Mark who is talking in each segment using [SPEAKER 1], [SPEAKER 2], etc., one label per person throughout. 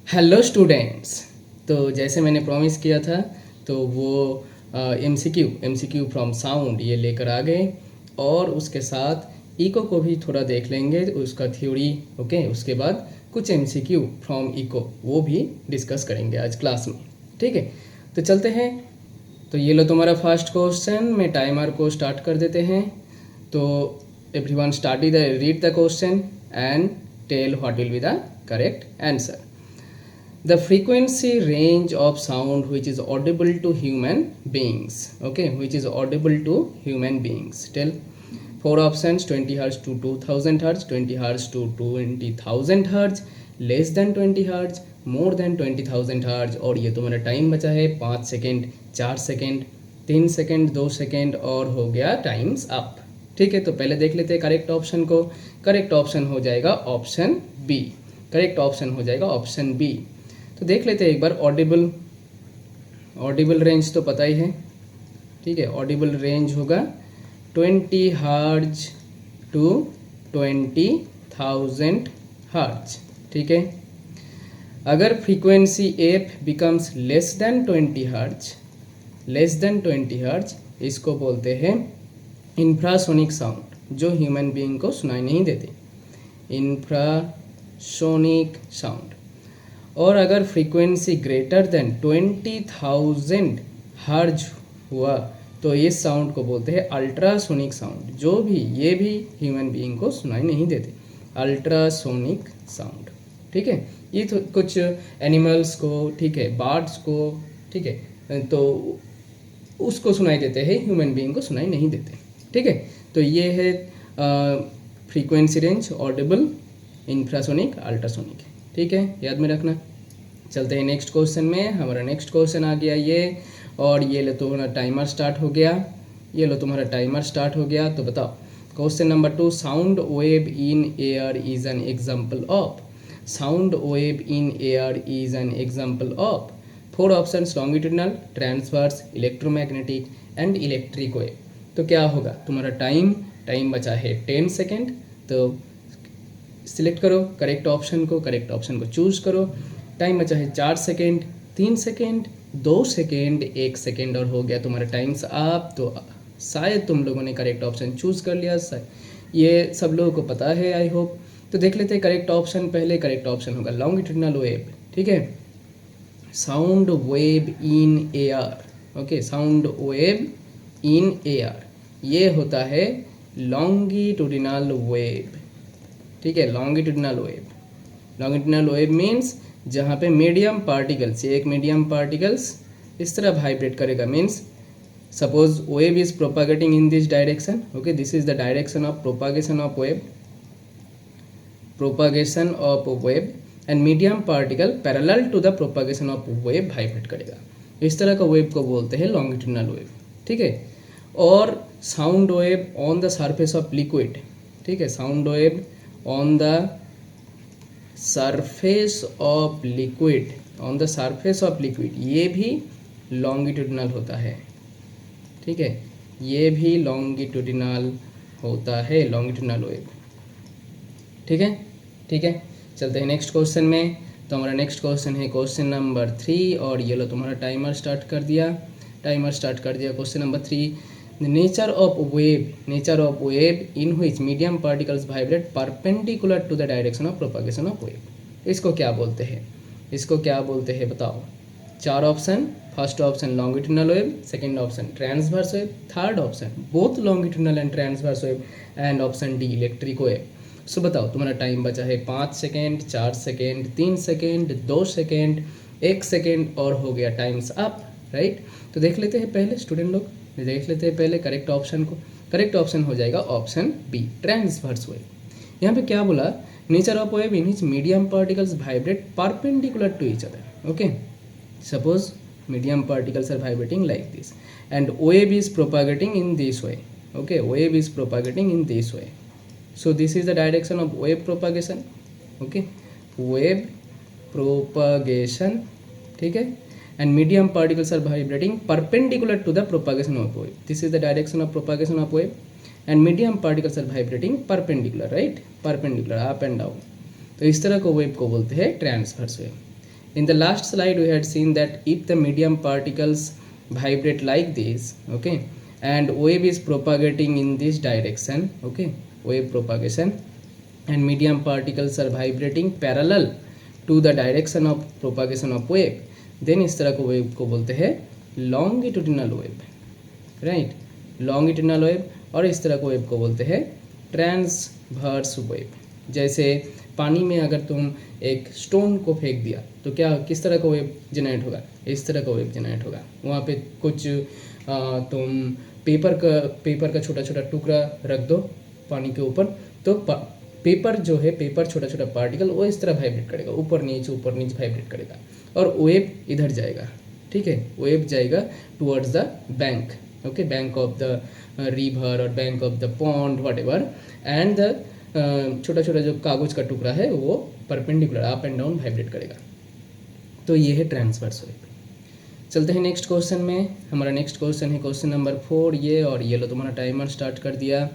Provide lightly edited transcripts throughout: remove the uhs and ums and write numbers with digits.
[SPEAKER 1] Hello students. तो जैसे मैंने प्रॉमिस किया था तो वो एमसीक्यू फ्रॉम साउंड ये लेकर आ गए और उसके साथ इको को भी थोड़ा देख लेंगे, उसका थ्योरी। ओके, उसके बाद कुछ एमसीक्यू फ्रॉम इको वो भी डिस्कस करेंगे आज क्लास में। ठीक है, तो चलते हैं। तो ये लो तुम्हारा फर्स्ट क्वेश्चन। मैं टाइमर को स्टार्ट कर देते हैं। तो everyone start the read the question and tell what will be the correct answer. The frequency range of sound which is audible to human beings, okay, which is audible to human beings. Tell four options: 20 hertz to 2000 hertz, 20 hertz to 20,000 hertz, less than 20 hertz, more than 20,000 hertz। और ये तुम्हारा time बचा है 5 second, 4 second, 3 second, 2 second और हो गया times up. ठीक है, तो पहले देख लेते हैं करेक्ट ऑप्शन को। करेक्ट ऑप्शन हो जाएगा ऑप्शन बी। करेक्ट ऑप्शन हो जाएगा ऑप्शन बी। तो देख लेते हैं एक बार। ऑडिबल रेंज तो पता ही है। ठीक है, ऑडिबल रेंज होगा 20 हर्ट्ज टू 20,000 हर्ट्ज। ठीक है, अगर frequency F becomes less than 20 hertz, इसको बोलते हैं इंफ्रासोनिक साउंड, जो ह्यूमन बीइंग को सुनाई नहीं देती, इंफ्रासोनिक साउंड। और अगर फ्रीक्वेंसी ग्रेटर देन 20,000 हर्ट्ज हुआ तो इस साउंड को बोलते हैं अल्ट्रासोनिक साउंड, जो भी ये भी ह्यूमन बीइंग को सुनाई नहीं देते, अल्ट्रासोनिक साउंड। ठीक है, ये तो कुछ एनिमल्स को, ठीक है, बर्ड्स को, ठीक है, तो उसको सुनाई देते हैं, ह्यूमन बीइंग को सुनाई नहीं देते। ठीक है, तो ये है frequency range, Audible, infrasonic, ultrasonic. ठीक है, याद में रखना। चलते हैं नेक्स्ट क्वेश्चन में। हमारा नेक्स्ट क्वेश्चन आ गया ये, और ये लो तुम्हारा टाइमर स्टार्ट हो गया। ये लो तुम्हारा टाइमर स्टार्ट हो गया। तो बताओ question number 2, sound wave in air is an example of. Sound wave in air is an example of. 4 options: longitudinal, transverse, electromagnetic and electric wave. तो क्या होगा तुम्हारा टाइम बचा है 10 सेकेंड। तो सिलेक्ट करो करेक्ट ऑप्शन को चूज करो। टाइम बचा है 4 सेकेंड, 3 सेकेंड, 2 सेकेंड, 1 सेकेंड और हो गया तुम्हारा टाइम्स अप। तो शायद तुम लोगों ने करेक्ट ऑप्शन चूज कर लिया, ये सब लोगों को पता है, आई होप। तो देख लेते हैं करेक्ट ऑप्शन। पहले करेक्ट ऑप्शन होगा लॉन्गिट्यूडनल वेव। ठीक है, sound wave in air. Okay, sound wave in air ये होता है लॉन्गिट्यूडनल वेव। ठीक है, लॉन्गिट्यूडनल वेव मीन्स जहाँ पे मीडियम पार्टिकल्स, एक मीडियम पार्टिकल्स इस तरह वाइब्रेट करेगा। Means suppose wave is propagating in this direction. Okay, this is the direction of propagation of wave and medium particle parallel to the propagation of wave vibrate करेगा। इस तरह का wave को बोलते हैं लॉन्गिट्यूडनल वेव। ठीक है, और sound wave on the surface of liquid. ठीक है, sound wave on the surface of liquid, ये भी longitudinal होता है। ठीक है, ये भी longitudinal होता है, longitudinal wave। ठीक है, चलते हैं नेक्स्ट क्वेश्चन में। तो हमारा नेक्स्ट क्वेश्चन है क्वेश्चन नंबर 3, और ये लो तुम्हारा टाइमर स्टार्ट कर दिया। Question number 3, The nature of wave in which medium particles vibrate perpendicular to the direction of propagation of wave। इसको क्या बोलते हैं बताओ। 4 option. First option longitudinal wave, second option transverse wave, third option both longitudinal and transverse wave and option D electric wave. So बताओ तुम्हारा time बचा है 5 second, 4 second, 3 second, 2 second, 1 second और हो गया टाइम्स अप। राइट, तो देख लेते हैं पहले स्टूडेंट लोग, करेक्ट ऑप्शन को। करेक्ट ऑप्शन हो जाएगा ऑप्शन बी, ट्रांसवर्स वेव। यहाँ पे क्या बोला, nature of wave in which medium particles vibrate perpendicular to each other. Okay, suppose medium particles are vibrating like this and wave is propagating in this way. Okay, wave is propagating in this way, so this is the direction of wave propagation. Okay, wave propagation. ठीक है, and medium particles are vibrating perpendicular to the propagation of wave. This is the direction of propagation of wave and medium particles are vibrating perpendicular, right? Perpendicular, up and down. तो इस तरह को wave को बोलते हैं transverse wave. In the last slide, we had seen that if the medium particles vibrate like this, okay, and wave is propagating in this direction, okay, wave propagation, and medium particles are vibrating parallel to the direction of propagation of wave, then इस तरह को wave को बोलते हैं longitudinal wave, right? longitudinal wave. और इस तरह को wave को बोलते हैं transverse wave. जैसे पानी में अगर तुम एक स्टोन को फेंक दिया तो क्या किस तरह का वेव जनरेट होगा, इस तरह का वेव जनरेट होगा. वहाँ पे कुछ तुम पेपर का छोटा छोटा टुकड़ा रख दो पानी के ऊपर, तो पेपर जो है, पेपर छोटा छोटा पार्टिकल वो इस तरह वाइब्रेट करेगा, ऊपर नीचे वाइब्रेट करेगा, और वेव इधर जाएगा. ठीक है, वेव जाएगा towards the bank, okay, bank of the river और bank of the pond whatever, and the छोटा छोटा जो कागज का टुकड़ा है वो perpendicular up and down vibrate करेगा. तो ये है ट्रांसवर्स वेव. चलते हैं नेक्स्ट क्वेश्चन में. हमारा नेक्स्ट क्वेश्चन है क्वेश्चन नंबर 4 ये, और ये लो तुम्हारा टाइमर स्टार्ट कर दिया.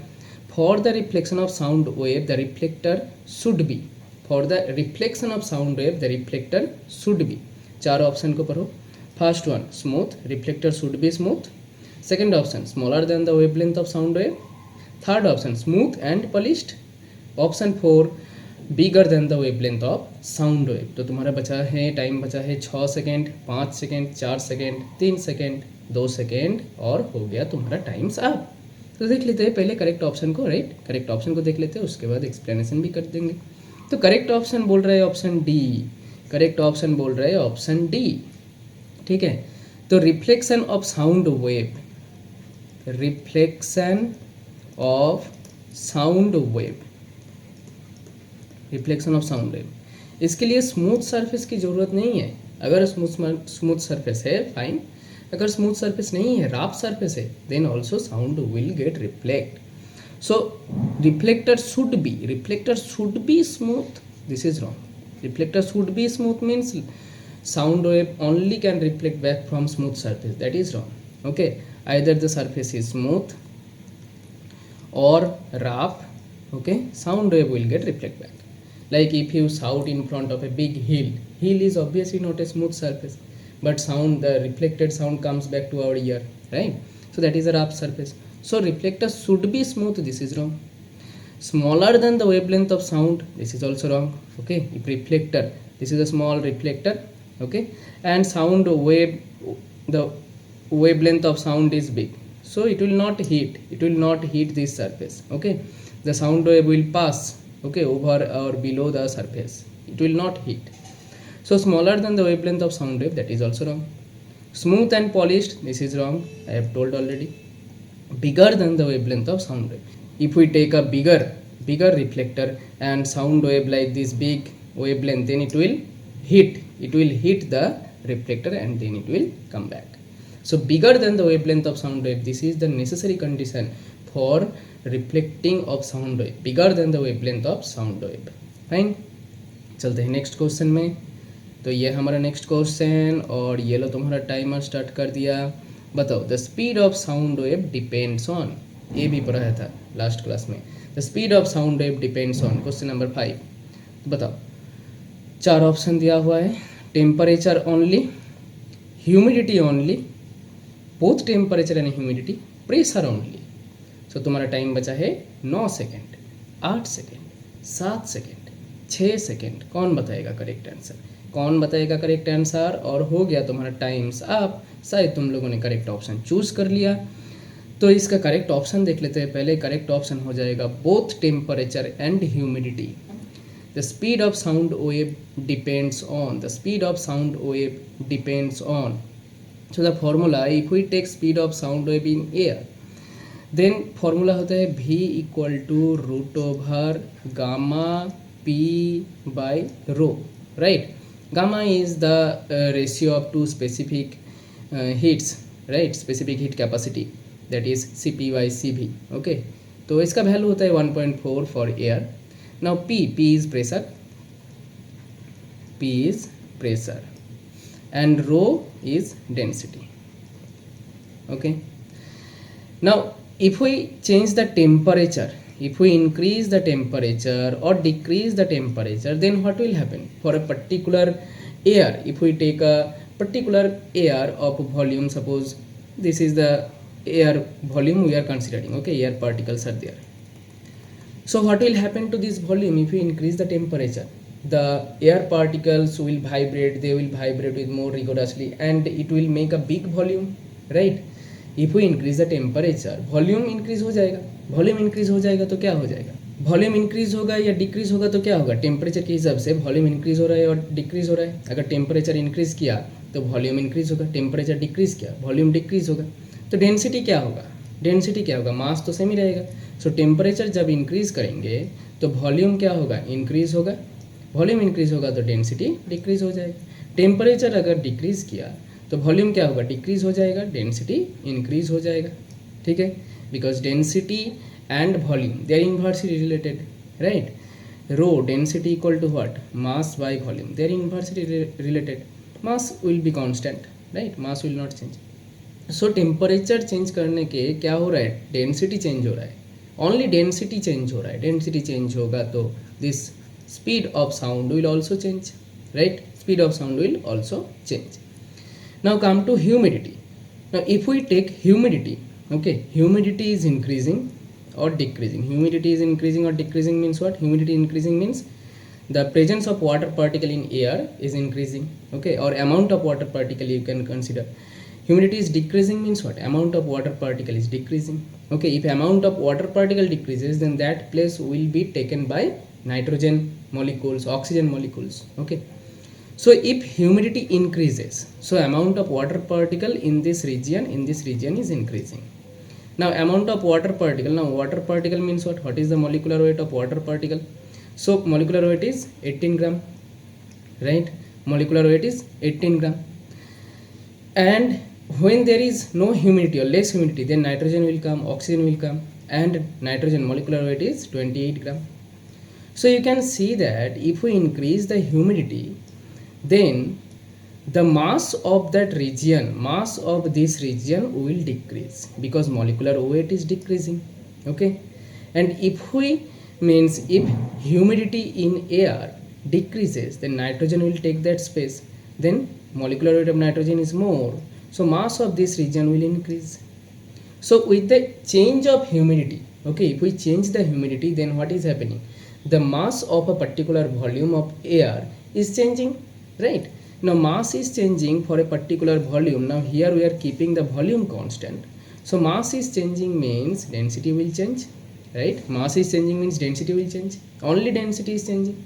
[SPEAKER 1] For the reflection of sound wave the reflector should B, for the reflection of sound wave the reflector should B. चार ऑप्शन को पढ़ो. First one smooth, reflector should be smooth. Second option smaller than the wavelength of sound wave. Third option smooth and polished. Option 4 bigger than the wavelength of sound wave. तो तुम्हारा बचा है, time बचा है 6 second, 5 second, 4 second, 3 second, 2 second, और हो गया तुम्हारा टाइम्स अप. तो देख लेते हैं पहले करेक्ट ऑप्शन को, राइट? करेक्ट ऑप्शन को देख लेते हैं, उसके बाद एक्सप्लेनेशन भी कर देंगे. तो करेक्ट ऑप्शन बोल रहे हैं ऑप्शन डी, करेक्ट ऑप्शन बोल रहे हैं ऑप्शन डी. ठीक है, तो reflection of sound wave, reflection of sound wave, reflection of sound wave, इसके लिए स्मूथ सरफेस की ज़रूरत नहीं है. अगर स्मूथ सरफेस है फाइन, अगर स्मूथ सरफेस नहीं है, रफ सरफेस है, then also sound will get reflect. So reflector should be smooth, this is wrong. Reflector should be smooth means sound wave only can reflect back from smooth surface, that is wrong. Okay, either the surface is smooth or rough, okay, sound wave will get reflect back. Like if you shout in front of a big hill is obviously not a smooth surface, but sound, the reflected sound comes back to our ear, right? So that is a rough surface. So reflector should be smooth, this is wrong. Smaller than the wavelength of sound, this is also wrong. Okay, if reflector, this is a small reflector, okay, and sound wave, the wavelength of sound is big, so it will not hit this surface. Okay, the sound wave will pass, okay, over or below the surface, it will not hit. So smaller than the wavelength of sound wave, that is also wrong. Smooth and polished, this is wrong, I have told already. Bigger than the wavelength of sound wave, if we take a bigger reflector and sound wave like this big wavelength, then it will hit the reflector and then it will come back. So bigger than the wavelength of sound wave, this is the necessary condition for reflecting of sound wave, bigger than the wavelength of sound wave. Fine, चलते हैं next question में. तो ये हमारा next question, और ये लो तुम्हारा टाइमर स्टार्ट कर दिया. बताओ, the speed of sound wave depends on, ये भी पढ़ा था लास्ट क्लास में. The speed of sound wave depends on, question number 5. बताओ, चार ऑप्शन दिया हुआ है. Temperature only, humidity only, both temperature and humidity, pressure only. So तुम्हारा टाइम बचा है 9 सेकेंड, 8 सेकेंड, 7 सेकेंड, 6 सेकेंड. कौन बताएगा करेक्ट आंसर, कौन बताएगा करेक्ट आंसर? और हो गया तुम्हारा टाइम्स अप. शायद तुम लोगों ने करेक्ट ऑप्शन चूज कर लिया. तो इसका करेक्ट ऑप्शन देख लेते हैं पहले. करेक्ट ऑप्शन हो जाएगा both temperature and humidity. The speed of sound wave depends on, the speed of sound wave depends on. So the formula, if we take speed of sound wave in air, then formula होता है v equal to root over gamma p by rho, right? Gamma is the ratio of two specific heats, right? Specific heat capacity, that is Cp by Cv. Okay, तो इसका value होता है 1.4 for air. Now P is pressure, and rho is density. Okay, now if we change the temperature, if we increase the temperature or decrease the temperature, then what will happen? For a particular air, if we take a particular air of volume, suppose this is the air volume we are considering, okay, air particles are there. So what will happen to this volume if we increase the temperature? The air particles will vibrate, they will vibrate with more rigorously and it will make a big volume, right? If we increase the temperature, volume increase हो जाएगा, volume increase हो जाएगा तो क्या हो जाएगा? Volume increase होगा या डिक्रीज होगा तो क्या होगा? टेम्परेचर के हिसाब से वॉल्यूम इंक्रीज हो रहा है और डिक्रीज हो रहा है. अगर टेम्परेचर इंक्रीज किया तो वॉल्यूम इंक्रीज होगा, टेम्परेचर डिक्रीज किया वॉल्यूम डिक्रीज होगा. तो डेंसिटी क्या होगा? डेंसिटी क्या होगा? मास तो सेम ही रहेगा. सो टेम्परेचर जब इंक्रीज करेंगे तो वॉल्यूम क्या होगा? इंक्रीज होगा. वॉल्यूम इंक्रीज होगा तो डेंसिटी डिक्रीज हो जाएगा. टेम्परेचर अगर डिक्रीज किया तो वॉल्यूम क्या होगा? डिक्रीज हो जाएगा, डेंसिटी इंक्रीज हो जाएगा. ठीक है, because density and volume they are inversely related, right? Rho density equal to what? Mass by volume. They are inversely related. Mass will be constant, right? Mass will not change. So temperature change करने के क्या हो रहा है? Density change हो रहा है. Only density change हो रहा है. Density change होगा तो this speed of sound will also change, right? Speed of sound will also change. Now come to humidity. Now if we take humidity, okay, humidity is increasing or decreasing. Humidity is increasing or decreasing means what? Humidity increasing means the presence of water particle in air is increasing, okay, or amount of water particle you can consider. Humidity is decreasing means what? Amount of water particle is decreasing, okay. If amount of water particle decreases, then that place will be taken by nitrogen molecules, oxygen molecules, okay. So if humidity increases, so amount of water particle in this region is increasing. Now amount of water particle, now water particle means what? What is the molecular weight of water particle? So molecular weight is 18 gram, right? Molecular weight is 18 gram. And when there is no humidity or less humidity, then nitrogen will come, oxygen will come, and nitrogen molecular weight is 28 gram. So you can see that if we increase the humidity, then the mass of that region, mass of this region will decrease because molecular weight is decreasing, okay. And if we means if humidity in air decreases, then nitrogen will take that space, then molecular weight of nitrogen is more, so mass of this region will increase. So with the change of humidity, okay, if we change the humidity, then what is happening? The mass of a particular volume of air is changing, right? Now mass is changing for a particular volume. Now here we are keeping the volume constant. So mass is changing means density will change, right? Mass is changing means density will change. Only density is changing.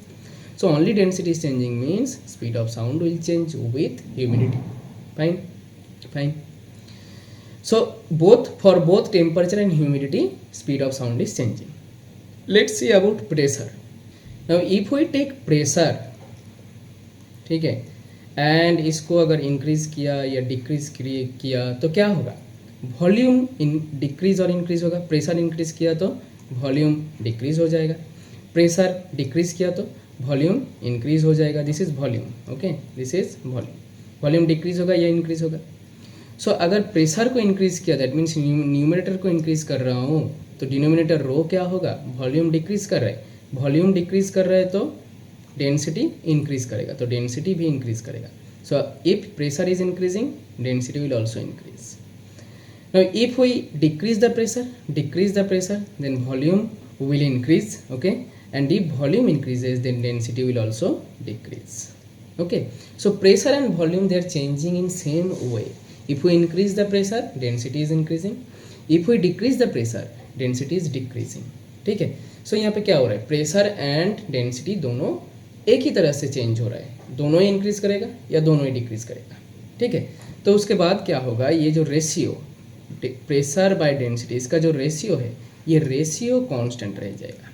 [SPEAKER 1] So only density is changing means speed of sound will change with humidity. Fine, fine. So for both temperature and humidity, speed of sound is changing. Let's see about pressure. Now if we take pressure, ठीक है, and इसको अगर increase किया या decrease किया तो क्या होगा? वॉल्यूम डिक्रीज और इंक्रीज होगा. प्रेशर इंक्रीज किया तो वॉल्यूम डिक्रीज हो जाएगा, प्रेशर डिक्रीज किया तो वॉल्यूम इंक्रीज हो जाएगा. This is volume, okay, this is volume. Volume decrease होगा या इंक्रीज होगा? सो अगर प्रेशर को इंक्रीज किया, दैट मीन्स न्यूमरेटर को इंक्रीज कर रहा हूँ, तो डिनोमिनेटर रो क्या होगा? वॉल्यूम डिक्रीज कर रहा है. वॉल्यूम डिक्रीज कर रहा है तो डेंसिटी इंक्रीज करेगा, तो डेंसिटी भी इंक्रीज करेगा. So if pressure is increasing, density will also increase. Now if we decrease the pressure, then volume will increase, okay, and if volume increases, then density will also decrease, okay. So pressure and volume, they are changing in same way. If we increase the pressure, density is increasing. If we decrease the pressure, density is decreasing. ठीक है. सो यहाँ पे क्या हो रहा है? Pressure and density दोनों एक ही तरह से चेंज हो रहा है. दोनों ही इंक्रीज करेगा या दोनों ही डिक्रीज करेगा, ठीक है. तो उसके बाद क्या होगा? ये जो रेशियो प्रेशर बाय डेंसिटी, इसका जो रेशियो है, ये रेशियो कांस्टेंट रह जाएगा,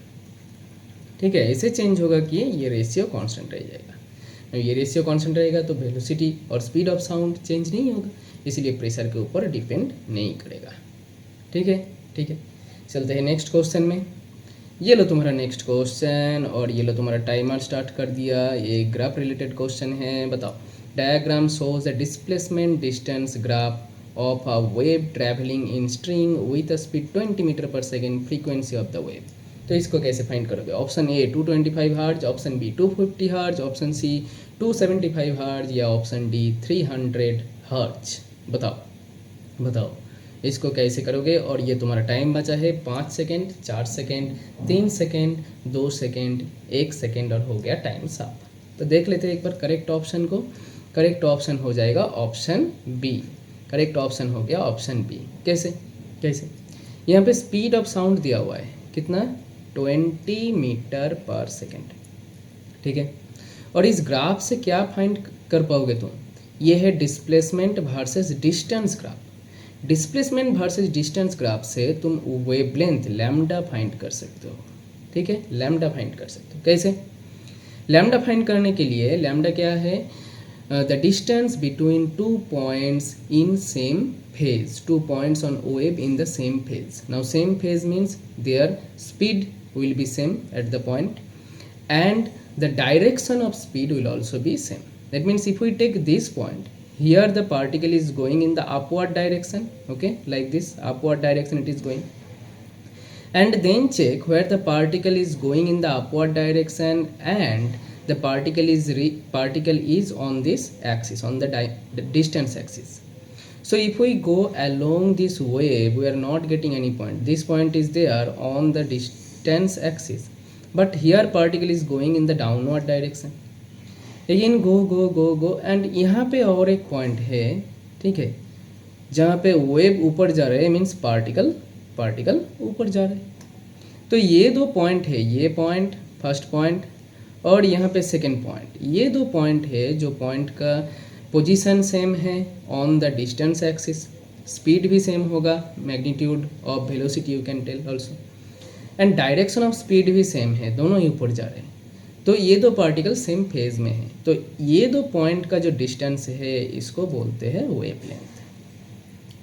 [SPEAKER 1] ठीक है. ऐसे चेंज होगा कि ये रेशियो कांस्टेंट रह जाएगा. ये रेशियो कांस्टेंट रहेगा तो वेलोसिटी और स्पीड ऑफ साउंड चेंज नहीं होगा, इसलिए प्रेशर के ऊपर डिपेंड नहीं करेगा, ठीक है. ठीक है, चलते हैं नेक्स्ट क्वेश्चन में. ये लो तुम्हारा नेक्स्ट क्वेश्चन, और ये लो तुम्हारा टाइमर स्टार्ट कर दिया. ये ग्राफ रिलेटेड क्वेश्चन है. बताओ, diagram shows the displacement distance graph of a wave traveling in string with a speed 20 meter per second, frequency of the wave. तो इसको कैसे फाइंड करोगे? Option A 225 hertz, option B 250 hertz, option C 275 hertz या option D 300 हर्ज। बताओ बताओ इसको कैसे करोगे। और ये तुम्हारा टाइम बचा है 5 second, 4 second, 3 second, 2 second, 1 second, और हो गया टाइम साफ। तो देख लेते हैं एक बार करेक्ट ऑप्शन को। करेक्ट ऑप्शन हो जाएगा ऑप्शन बी। करेक्ट ऑप्शन हो गया ऑप्शन बी। कैसे कैसे? यहाँ पे स्पीड ऑफ साउंड दिया हुआ है कितना, 20 मीटर पर सेकेंड, ठीक है। और इस ग्राफ से क्या फाइंड कर पाओगे तुम, ये है displacement versus distance graph. Displacement versus distance graph से तुम वेवलेंथ लैम्डा फाइंड कर सकते हो, ठीक है। लैम्डा फाइंड कर सकते हो कैसे? लैम्डा फाइंड करने के लिए लैम्डा क्या है, the distance between two points in same phase, 2 points on wave in the same phase. Now same phase means their speed will be same at the point and the direction of speed will also be same. That means if we take this point, here the particle is going in the upward direction, okay, like this upward direction it is going, and then check where the particle is going in the upward direction and the particle is on this axis, on the distance axis. So if we go along this wave, we are not getting any point. This point is there on the distance axis, but here particle is going in the downward direction. Again go and यहाँ पे और एक point है, ठीक है, जहाँ पे wave ऊपर जा रहे हैं, means particle ऊपर जा रहे हैं। तो ये दो point है, ये point first point और यहाँ पे second point। ये दो point है जो point का पोजीशन सेम है on the distance axis, speed भी सेम होगा, magnitude of velocity you can tell also, and direction of speed भी सेम है, दोनों ही ऊपर जा रहे हैं। तो ये दो पार्टिकल सेम फेज में है, तो ये दो पॉइंट का जो डिस्टेंस है इसको बोलते हैं वेवलेंथ,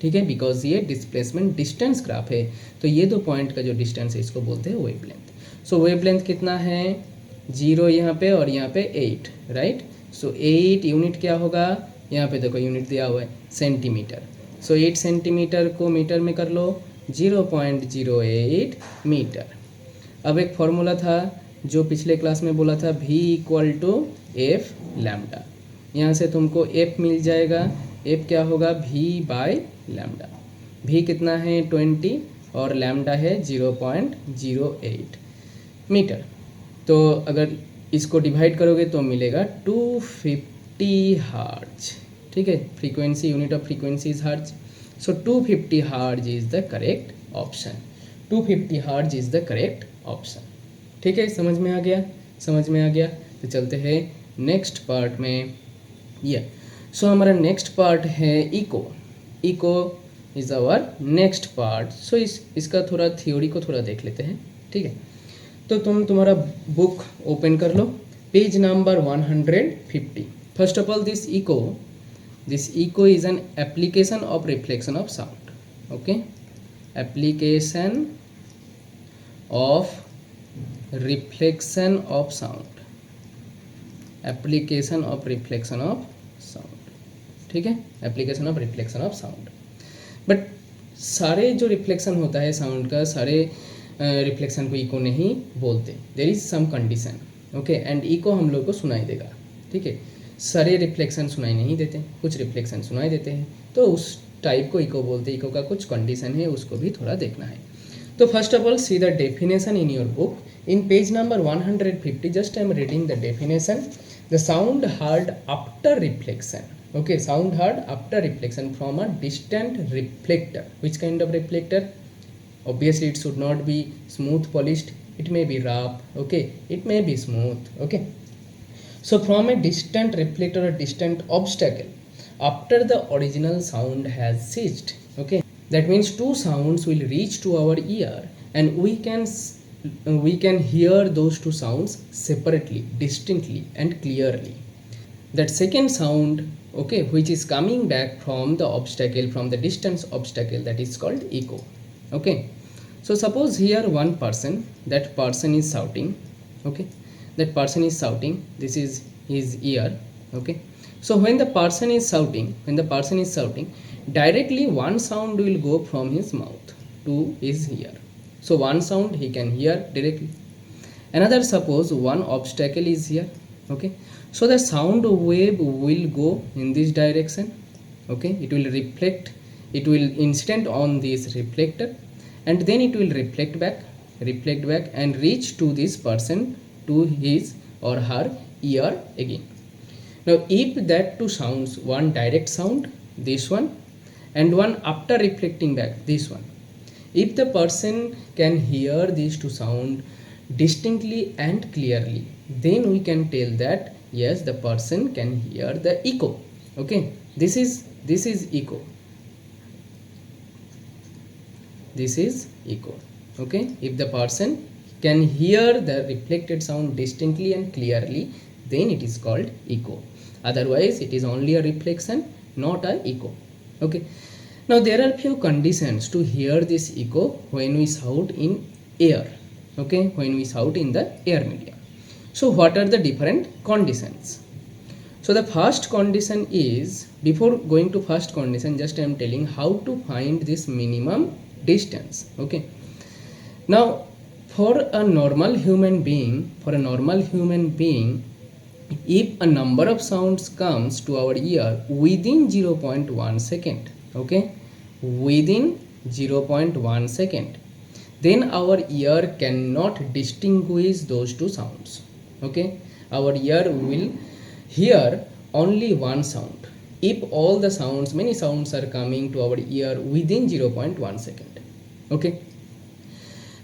[SPEAKER 1] ठीक है। बिकॉज ये डिस्प्लेसमेंट डिस्टेंस ग्राफ है, तो ये दो पॉइंट का जो डिस्टेंस है इसको बोलते हैं वेवलेंथ। सो वेवलेंथ कितना है, 0 यहाँ पे और यहाँ पे 8, राइट। सो 8 यूनिट क्या होगा, यहाँ पे देखो यूनिट दिया हुआ है सेंटीमीटर। सो 8 सेंटीमीटर को मीटर में कर लो, 0.08 मीटर। अब एक फॉर्मूला था जो पिछले क्लास में बोला था, V = F लैम्डा। यहाँ से तुमको F मिल जाएगा, F क्या होगा, V/लैम्डा। V कितना है 20 और लैम्डा है 0.08 मीटर। तो अगर इसको डिवाइड करोगे तो मिलेगा 250 हर्ज, ठीक है। Frequency, unit of frequency is हर्ज। सो 250 हर्ज इज द करेक्ट ऑप्शन। 250 हर्ज इज द करेक्ट ऑप्शन, ठीक है। समझ में आ गया, समझ में आ गया। तो चलते हैं नेक्स्ट पार्ट में। ये सो हमारा नेक्स्ट पार्ट है echo. Echo is our next part. So इसका थोड़ा थ्योरी को थोड़ा देख लेते हैं, ठीक है। तो तुम तुम्हारा बुक ओपन कर लो, page number 150। First of all this echo is an application of reflection of sound, okay. Application of reflection of sound, application of reflection of sound, ठीक है। Application of reflection of sound. But सारे जो reflection होता है sound का, सारे reflection को echo नहीं बोलते, there is some condition, okay. And echo हम लोग को सुनाई देगा, ठीक है। सारे रिफ्लेक्शन सुनाई नहीं देते, कुछ रिफ्लेक्शन सुनाई देते हैं, तो उस टाइप को इको बोलते हैं। इको का कुछ कंडीशन है, उसको भी थोड़ा देखना है। तो first of all see the definition in your book in page number 150। Just I am reading the definition. The sound heard after reflection, okay, sound heard after reflection from a distant reflector. Which kind of reflector? Obviously it should not be smooth polished, it may be rough, okay, it may be smooth, okay. So from a distant reflector or distant obstacle after the original sound has ceased, okay, that means two sounds will reach to our ear and we can hear those two sounds separately, distinctly and clearly. That second sound, okay, which is coming back from the obstacle, from the distance obstacle, that is called echo, okay. So suppose here one person, that person is shouting, okay, that person is shouting, this is his ear, okay. So when the person is shouting, directly one sound will go from his mouth to his ear. So one sound he can hear directly. Another, suppose one obstacle is here, okay. So the sound wave will go in this direction. Okay, it will reflect, it will incident on this reflector, and then it will reflect back and reach to this person, to his or her ear again. Now if that two sounds, one direct sound, this one, and one after reflecting back, this one, if the person can hear these two sound distinctly and clearly, then we can tell that yes, the person can hear the echo. Okay, this is echo, this is echo. Okay, if the person can hear the reflected sound distinctly and clearly, then it is called echo. Otherwise it is only a reflection, not a echo. Okay, now there are few conditions to hear this echo when we shout in air. Okay, when we shout in the air medium. So what are the different conditions? So the first condition is, before going to first condition, just I am telling how to find this minimum distance. Okay, now for a normal human being, if a number of sounds comes to our ear within 0.1 second, okay, within 0.1 second, then our ear cannot distinguish those two sounds. Okay, our ear will hear only one sound if all the sounds, many sounds are coming to our ear within 0.1 second. Okay,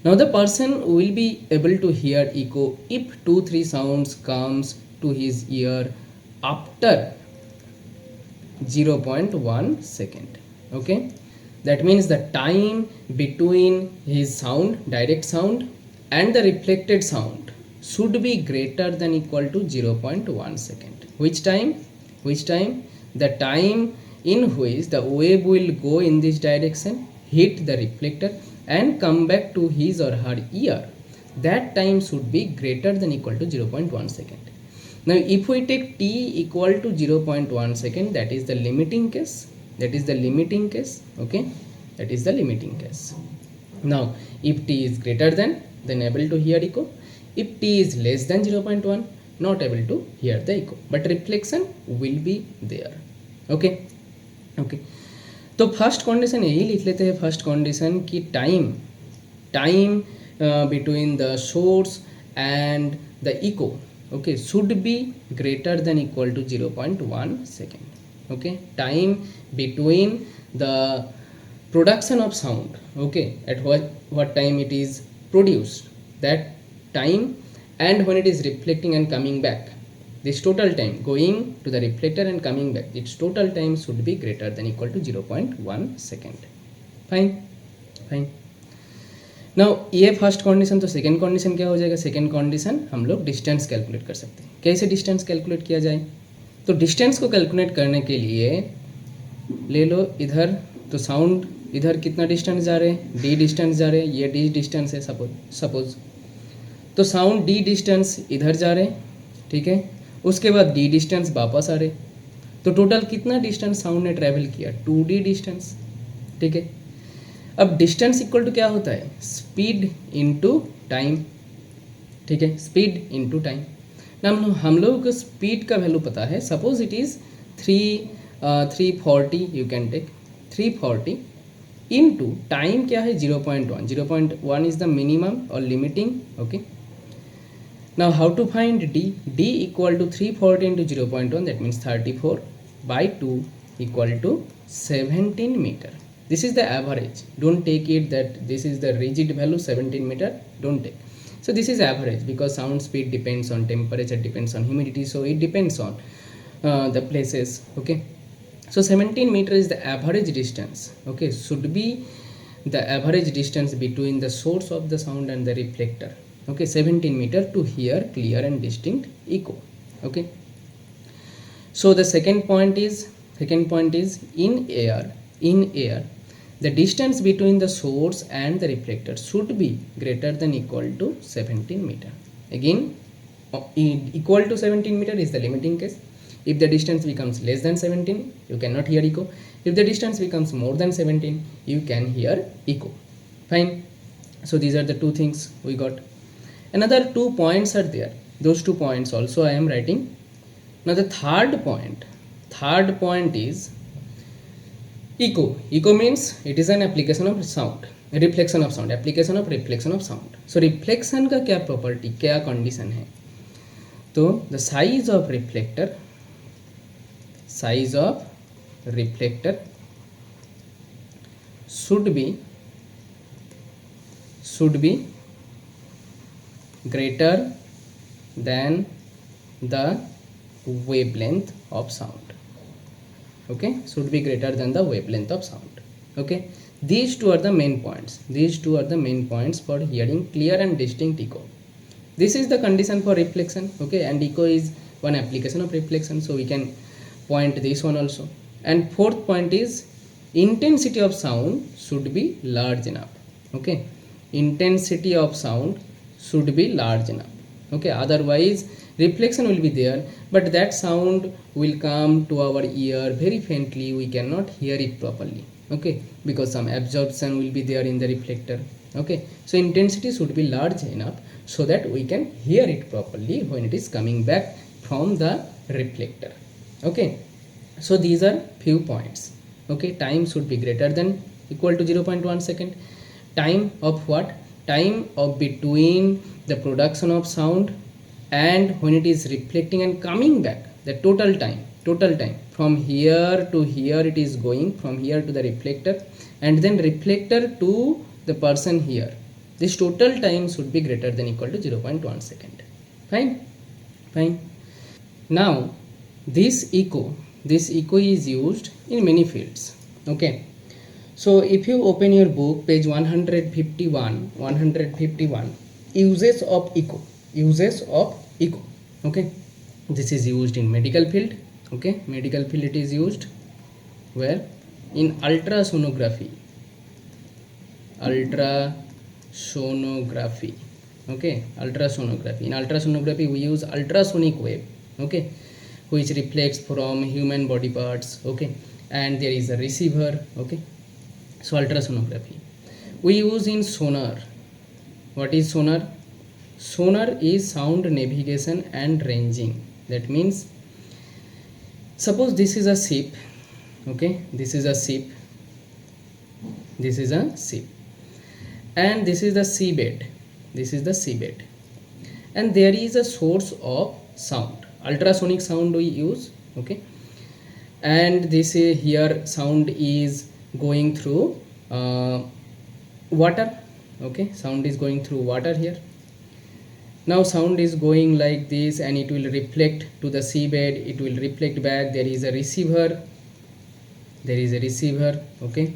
[SPEAKER 1] now the person will be able to hear echo if 2-3 sounds comes to his ear after 0.1 second. Okay, that means the time between his sound, direct sound, and the reflected sound should be greater than equal to 0.1 second. Which time? The time in which the wave will go in this direction, hit the reflector and come back to his or her ear. That time should be greater than equal to 0.1 second. Now if we take t equal to 0.1 second, that is the limiting case. Okay, that is the limiting case. Now if t is greater than, then able to hear echo. If t is less than 0.1, not able to hear the echo, but reflection will be there. Okay, तो first condition यही लिख लेते हैं, first condition की time between the source and the echo, okay, should be greater than equal to 0.1 second. Okay, time between the production of sound, okay, at what time it is produced, that time, and when it is reflecting and coming back, this total time going to the reflector and coming back, its total time should be greater than equal to 0.1 second. Fine. Now ये first condition, तो second condition क्या हो जाएगा? Second condition हम लोग distance calculate कर सकते हैं. कैसे डिस्टेंस कैलकुलेट किया जाए? तो डिस्टेंस को कैलकुलेट करने के लिए ले लो इधर, तो साउंड इधर कितना डिस्टेंस जा रहे हैं? डी डिस्टेंस जा रहे हैं, ये डी डिस्टेंस है सपोज, तो साउंड डी डिस्टेंस इधर जा रहे हैं, ठीक है. उसके बाद डी डिस्टेंस वापस आ रहे, तो टोटल कितना डिस्टेंस साउंड ने ट्रैवल किया? 2d डिस्टेंस, ठीक है. अब डिस्टेंस इक्वल टू क्या होता है? स्पीड इनटू टाइम, ठीक है, स्पीड इनटू टाइम. ना हम लोगों को स्पीड का वैल्यू पता है, suppose it is 340, you can take 340 into time क्या है? 0.1. 0.1 इज द मिनिमम और limiting. Okay, now how to find d equal to 340 into 0.1, that means 34 by 2 equal to 17 meter. This is the average, don't take it that this is the rigid value 17 meter, don't take. So this is average because sound speed depends on temperature, depends on humidity, so it depends on the places. Okay, so 17 meter is the average distance. Okay, should be the average distance between the source of the sound and the reflector. Okay, 17 meter to hear clear and distinct echo. Okay, so the second point is in air the distance between the source and the reflector should be greater than equal to 17 meter. Again, equal to 17 meter is the limiting case. If the distance becomes less than 17, you cannot hear echo. If the distance becomes more than 17, you can hear echo. Fine. So these are the two things we got. Another 2 points are there. Those 2 points also I am writing. Now the third point is echo. Echo means it is an application of sound, reflection of sound, application of reflection of sound. So reflection का क्या property, क्या condition है? तो the size of reflector should be greater than the wavelength of sound. Okay, should be greater than the wavelength of sound. Okay, these two are the main points. These two are the main points for hearing clear and distinct echo. This is the condition for reflection. Okay, and echo is one application of reflection, so we can point this one also. And fourth point is intensity of sound should be large enough. Okay, intensity of sound should be large enough. Okay, otherwise reflection will be there, but that sound will come to our ear very faintly, we cannot hear it properly. Okay, because some absorption will be there in the reflector. Okay, so intensity should be large enough so that we can hear it properly when it is coming back from the reflector. Okay, so these are few points. Okay, time should be greater than equal to 0.1 second. Time of what? Time of between the production of sound and when it is reflecting and coming back, the total time from here to here, it is going from here to the reflector and then reflector to the person here. This total time should be greater than equal to 0.1 second. Fine. Now this echo is used in many fields. Okay, so if you open your book, page 151, uses of echo. Okay, this is used in medical field. Okay, medical field it is used where? In ultrasonography. Okay, ultrasonography. In ultrasonography we use ultrasonic wave. Okay, which reflects from human body parts. Okay, and there is a receiver. Okay, so ultrasonography we use in sonar. What is sonar? Sonar is sound navigation and ranging. That means suppose this is a ship. Okay, this is a ship and this is the seabed. And there is a source of sound, ultrasonic sound we use. Okay, and this here sound is going through water. Okay, sound is going through water here. Now sound is going like this and it will reflect to the seabed, it will reflect back. There is a receiver. Okay,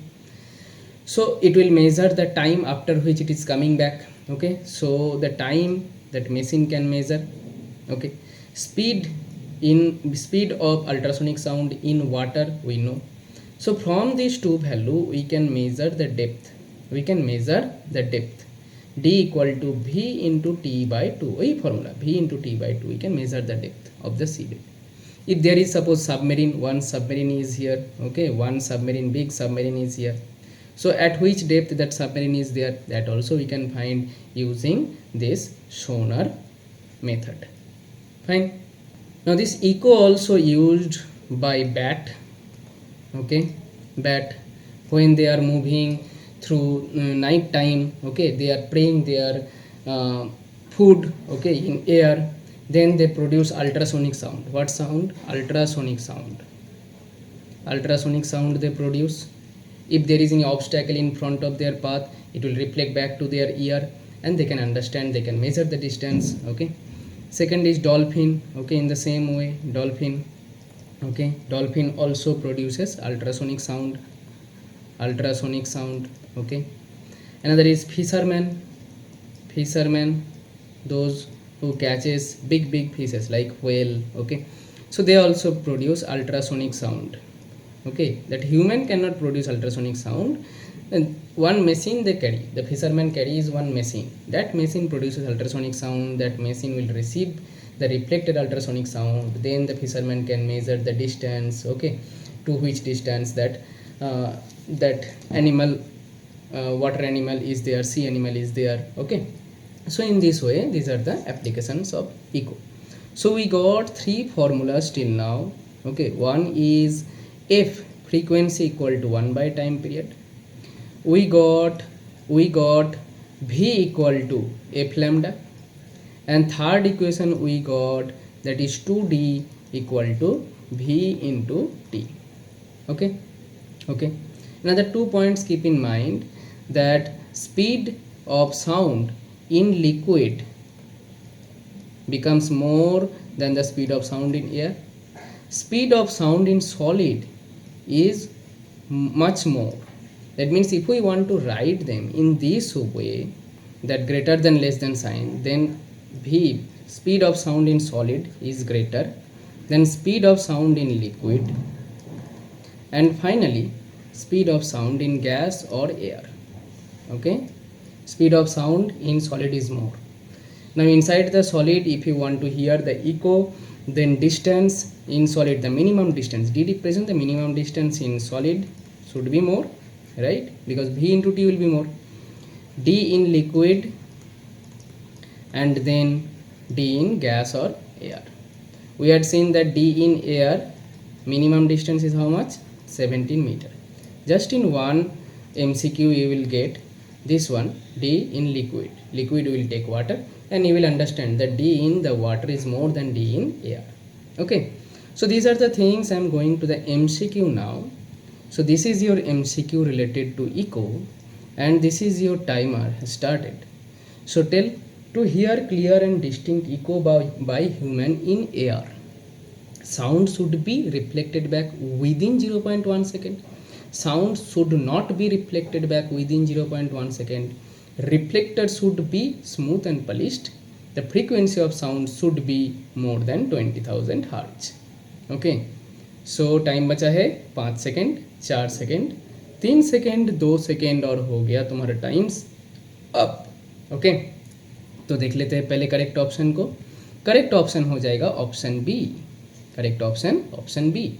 [SPEAKER 1] so it will measure the time after which it is coming back. Okay, so the time that machine can measure. Okay, speed of ultrasonic sound in water we know. So from these two value we can measure the depth. D equal to V into T by 2. Formula V into T by 2, we can measure the depth of the seabed. If there is suppose submarine, one submarine is here. Okay, one submarine, big submarine is here. So at which depth that submarine is there, that also we can find using this sonar method. Fine. Now this echo also used by bat. Okay, bat when they are moving through night time. Okay, they are preying their food, okay, in air, then they produce ultrasonic sound. What sound? Ultrasonic sound they produce. If there is any obstacle in front of their path, it will reflect back to their ear and they can understand, they can measure the distance. Okay, second is dolphin. Okay, in the same way, dolphin. Okay, dolphin also produces ultrasonic sound. Okay, another is fisherman, those who catches big fishes like whale. Okay, so they also produce ultrasonic sound. Okay, that human cannot produce ultrasonic sound, and one machine they carry, the fisherman carries one machine, that machine produces ultrasonic sound. That machine will receive the reflected ultrasonic sound, then the fisherman can measure the distance. Okay, to which distance that that animal, water animal is there, sea animal is there. Okay, so in this way these are the applications of echo. So we got three formulas till now. Okay, one is f frequency equal to 1 by time period. We got v equal to f lambda, and third equation we got, that is 2d equal to v into t. Okay, okay. Another 2 points keep in mind, that speed of sound in liquid becomes more than the speed of sound in air. Speed of sound in solid is much more. That means if we want to write them in this way, that greater than less than sign, then v, speed of sound in solid, is greater than speed of sound in liquid, and finally speed of sound in gas or air. Okay, speed of sound in solid is more. Now inside the solid, if you want to hear the echo, then distance in solid, the minimum distance, d represent the minimum distance in solid, should be more, right? Because v into t will be more. D in liquid, and then d in gas or air. We had seen that d in air, minimum distance is how much? 17 meter. Just in one MCQ you will get this one, d in liquid. Liquid will take water, and you will understand that d in the water is more than d in air. Okay, so these are the things I am going to the MCQ now. So this is your MCQ related to echo, and this is your timer started. So tell, to hear clear and distinct echo by human in air, sound should be reflected back within 0.1 second. Sound should not be reflected back within 0.1 second. Reflector should be smooth and polished. The frequency of sound should be more than 20,000 Hz. Okay, so time बचा है 5 second, 4 second, 3 second, 2 second, और हो गया तुम्हारा times up. Okay, तो देख लेते हैं पहले करेक्ट ऑप्शन को. करेक्ट ऑप्शन हो जाएगा option B. Correct option B.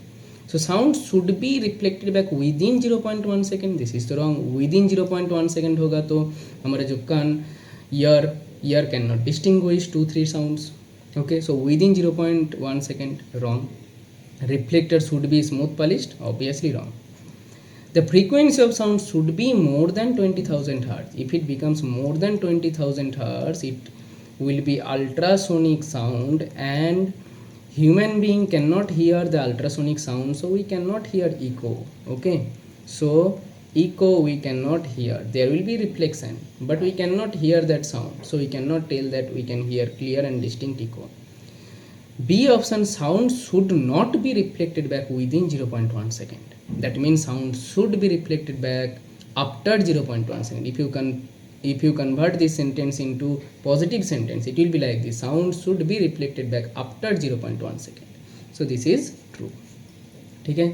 [SPEAKER 1] So sound should be reflected back within 0.1 second. This is the wrong. Within 0.1 second होगा तो हमारा जो कान, ear cannot distinguish 2-3 sounds. Okay, so within 0.1 second, wrong. Reflector should be smooth polished, obviously wrong. The frequency of sound should be more than 20,000 Hz. If it becomes more than 20,000 Hz, it will be ultrasonic sound, and human being cannot hear the ultrasonic sound, so we cannot hear echo. Okay, so echo we cannot hear. There will be reflection, but we cannot hear that sound, so we cannot tell that we can hear clear and distinct echo. B option, sound should not be reflected back within 0.1 second. That means sound should be reflected back after 0.1 second. If you convert this sentence into positive sentence, it will be like this: sound should be reflected back after 0.1 second. So this is true. ठीक है,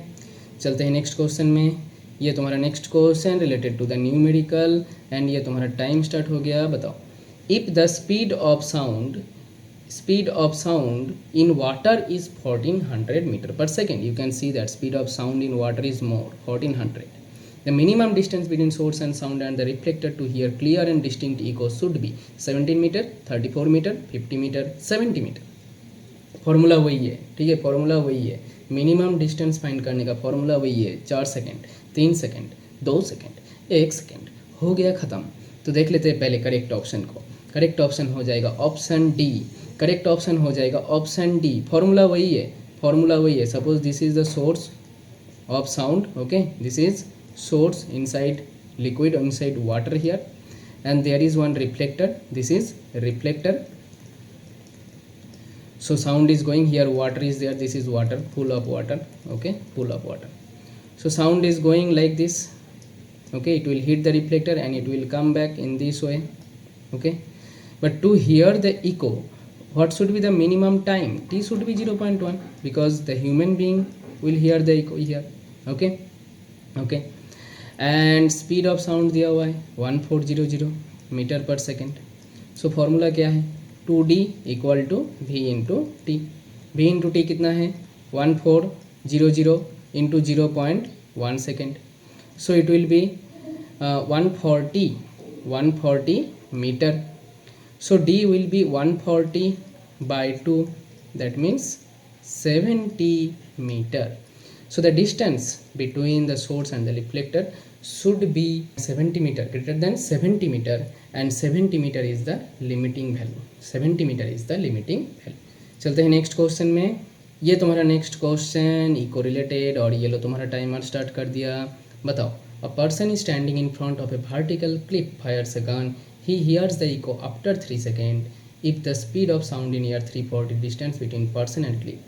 [SPEAKER 1] चलते हैं next question में. ये तुम्हारा next question related to the numerical, and ये तुम्हारा time start हो गया. बताओ, if the speed of sound in water is 1400 meter per second. You can see that speed of sound in water is more, 1400. The minimum distance between source and sound and the reflector to hear clear and distinct echo should be 17 meter, 34 meter, 50 meter, 70 meter. Formula वही है, ठीक है, formula वही है. Minimum distance find करने का formula वही है. 4 सेकेंड, 3 सेकेंड, 2 सेकेंड, 1 सेकेंड, हो गया ख़त्म. तो देख लेते हैं पहले करेक्ट ऑप्शन को. करेक्ट ऑप्शन हो जाएगा ऑप्शन डी. करेक्ट ऑप्शन हो जाएगा ऑप्शन डी. फॉर्मूला वही है, फॉर्मूला वही है. Suppose this is the source of sound. Okay, this is source inside liquid or inside water here, and there is one reflector. This is reflector. So sound is going here, water is there, this is water, full of water. Okay, full of water. So sound is going like this. Okay, it will hit the reflector and it will come back in this way. Okay, but to hear the echo, what should be the minimum time? T should be 0.1, because the human being will hear the echo here. Okay, okay. And speed of sound दिया हुआ है 1400 metre per second. So formula क्या है? 2d equal to v into t. v into t कितना है? 1400 into 0.1 second. So it will be 140 metre. So d will be 140 by 2, that means 70 meter. So the distance between the source and the reflector should be 70 meter, greater than 70 meter, and 70 meter is the limiting value. 70 meter is the limiting value. चलते हैं next question में. ये तुम्हारा next question eco related, और ये लो तुम्हारा timer start कर दिया. बताओ, a person is standing in front of a vertical cliff, fires a gun, he hears the echo after 3 seconds. If the speed of sound in air 340 distance between person and clip.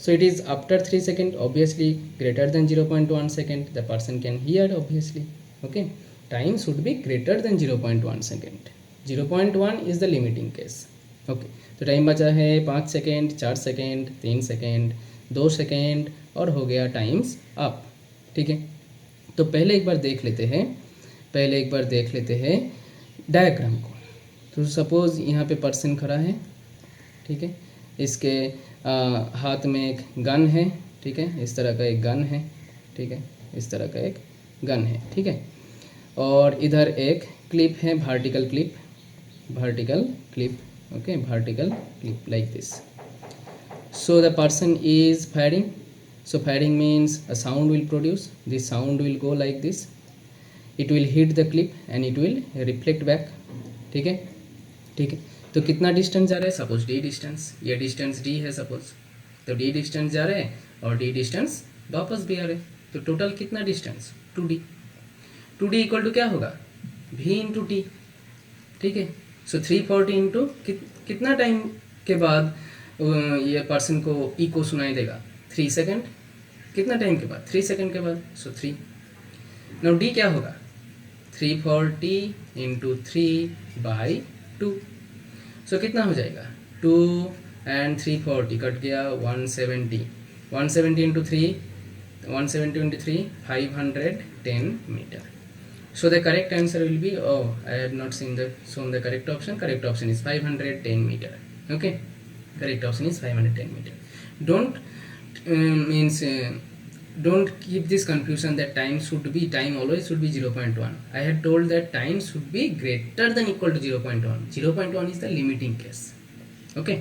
[SPEAKER 1] So it is after 3 seconds, obviously greater than 0.1 second, the person can hear obviously. Okay, time should be greater than 0.1 second. 0.1 is the limiting case. Okay, तो time बचा है 5 second, 4 second, 3 second, 2 second, और हो गया times up. ठीक है, तो पहले एक बार देख लेते हैं डायग्राम को. तो सपोज़ यहाँ पे पर्सन खड़ा है. ठीक है, इसके हाथ में एक गन है. ठीक है, इस तरह का एक गन है. ठीक है, इस तरह का एक गन है. ठीक है, और इधर एक क्लिप है, vertical clip. Okay, vertical clip like this. So the person is firing. So firing means a sound will produce. This sound will go like this. It will hit the clip and it will reflect back. ठीक है, तो कितना distance जा रहा है? Suppose D distance, ये distance D है suppose, तो डी डिस्टेंस जा रहे हैं और डी डिस्टेंस वापस भी आ रहे हैं. तो टोटल कितना distance? 2d. 2d equal to क्या होगा? v into T. ठीक है, सो 340 इंटू कितना टाइम के बाद ये पर्सन को इको सुनाई देगा? 3 सेकेंड. कितना टाइम के बाद? 3 सेकेंड के बाद. सो 3. नाउ डी क्या होगा? 340 इंटू 3/2. सो कितना हो जाएगा? 2 एंड 340 कट गया 170. 170 into 3, 170 into 3, 510 metre. So the correct answer will be, I have not shown the correct option. Correct option is 510 meter. Okay, correct option is 510 meter. Don't keep this confusion that time always should be 0.1. I had told that time should be greater than equal to 0.1. 0.1 is the limiting case. Okay.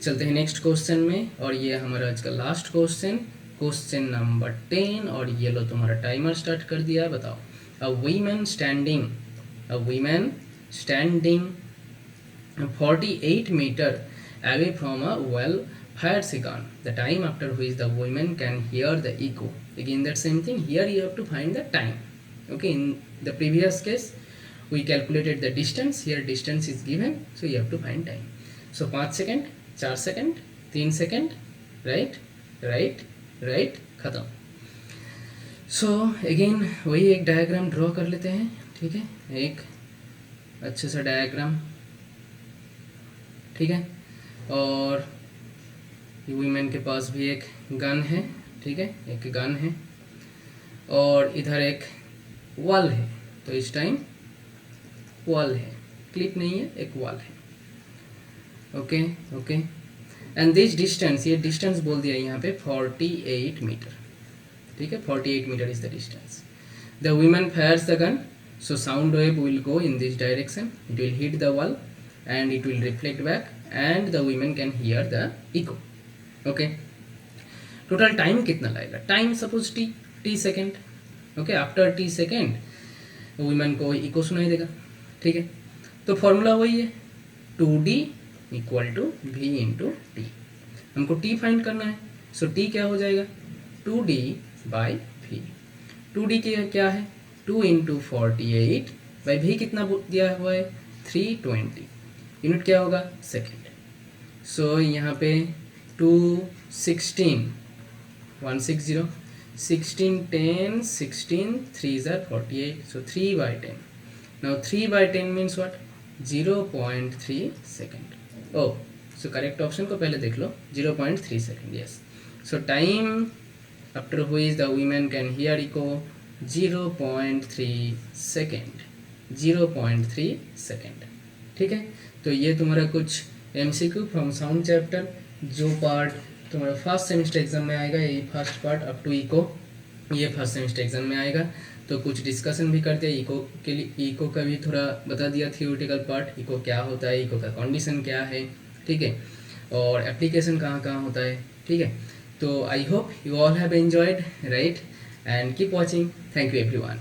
[SPEAKER 1] चलते हैं next question में, और ये हमारा आज का last question number 10, और ये लो तुम्हारा टाइमर स्टार्ट कर दिया. बताओ, a woman standing 48 meter away from a well fires a gun. The time after which the woman can hear the echo. Again that same thing, here you have to find the time. Okay, in the previous case we calculated the distance, here distance is given, so you have to find time. So 5 second, 4 second, 3 second, right, ख़त्म. So again वही एक diagram draw कर लेते हैं. ठीक है, एक अच्छा सा डायग्राम. ठीक है, और वुमेन के पास भी एक गन है. ठीक है, एक गन है, और इधर एक वॉल है. तो इस टाइम वॉल है, क्लिप नहीं है, एक वॉल है. ओके, एंड दिस डिस्टेंस, ये डिस्टेंस बोल दिया यहाँ पे 48 मीटर. ठीक है, 48 metre is the distance. The women fires the gun, so sound wave will go in this direction. It will hit the wall and it will reflect back, and the women can hear the echo. Okay, total time कितना लगेगा? Time suppose t second. Okay, after t second women को echo सुनाई देगा. ठीक है, तो formula वही है, 2d equal to v into t. हमको t फाइंड करना है, सो t क्या हो जाएगा? 2d by v. 2d क्या है? 2 इंटू 48 बाई v कितना दिया हुआ है? 320. यूनिट क्या होगा? सेकेंड. सो यहाँ पे 216, 160, 16, 10, 16, 3s are 48, so 3/10. Now 3/10 means what? 0.3 second. Oh, so correct option को पहले देख लो, 0.3 second. Yes. So time after which the women can hear echo 0.3 second. 0.3 second. ठीक है, तो ये तुम्हारा कुछ MCQ फ्रॉम साउंड चैप्टर, जो पार्ट तुम्हारा फर्स्ट सेमेस्टर एग्जाम में आएगा, ये first part up to echo, ये फर्स्ट सेमेस्टर एग्जाम में आएगा. तो कुछ डिस्कशन भी करते हैं इको के लिए. इको का भी थोड़ा बता दिया थियोरेटिकल पार्ट, इको क्या होता है, इको का कंडीशन क्या है. ठीक है, और एप्लीकेशन कहाँ कहाँ होता है, ठीक है। तो I hope you all have enjoyed, right, and keep watching. Thank you everyone.